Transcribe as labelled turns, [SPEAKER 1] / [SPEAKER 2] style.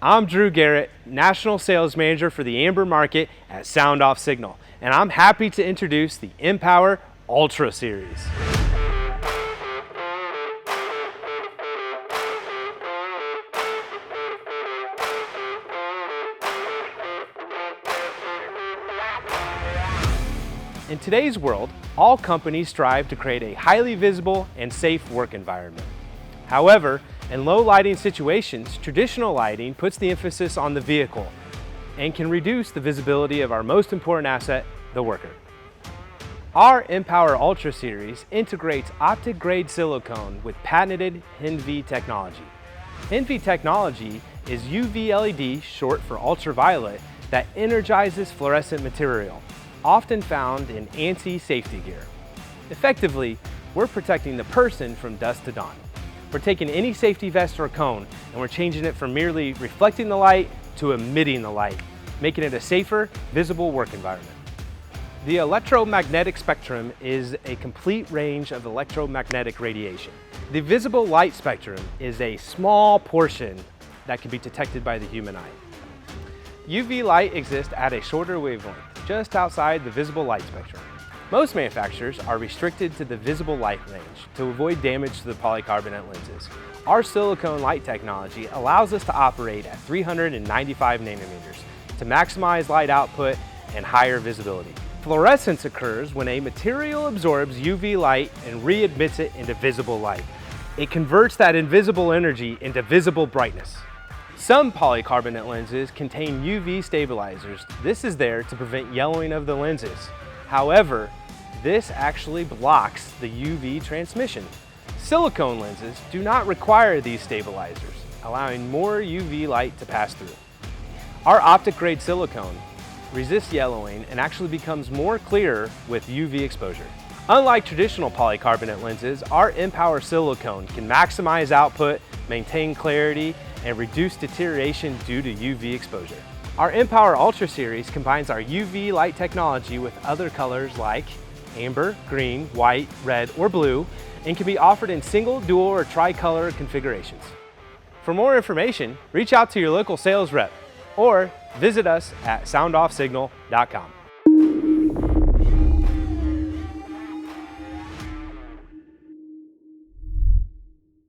[SPEAKER 1] I'm Drew Garrett, National Sales Manager for the Amber market at Sound Off Signal, and I'm happy to introduce the mpower Ultra Series. In today's world, all companies strive to create a highly visible and safe work environment. However, in low lighting situations, traditional lighting puts the emphasis on the vehicle and can reduce the visibility of our most important asset, the worker. Our mpower Ultra Series integrates optic-grade silicone with patented HINVII technology. HINVII technology is UV LED, short for ultraviolet, that energizes fluorescent material, often found in anti-safety gear. Effectively, we're protecting the person from dusk to dawn. We're taking any safety vest or cone and we're changing it from merely reflecting the light to emitting the light, making it a safer, visible work environment. The electromagnetic spectrum is a complete range of electromagnetic radiation. The visible light spectrum is a small portion that can be detected by the human eye. UV light exists at a shorter wavelength, just outside the visible light spectrum. Most manufacturers are restricted to the visible light range to avoid damage to the polycarbonate lenses. Our silicone light technology allows us to operate at 395 nanometers to maximize light output and higher visibility. Fluorescence occurs when a material absorbs UV light and re-emits it into visible light. It converts that invisible energy into visible brightness. Some polycarbonate lenses contain UV stabilizers. This is there to prevent yellowing of the lenses. However, this actually blocks the UV transmission. Silicone lenses do not require these stabilizers, allowing more UV light to pass through. Our optic-grade silicone resists yellowing and actually becomes more clear with UV exposure. Unlike traditional polycarbonate lenses, our mpower silicone can maximize output, maintain clarity, and reduce deterioration due to UV exposure. Our mpower Ultra Series combines our UV light technology with other colors like amber, green, white, red, or blue, and can be offered in single, dual, or tricolor configurations. For more information, reach out to your local sales rep or visit us at soundoffsignal.com.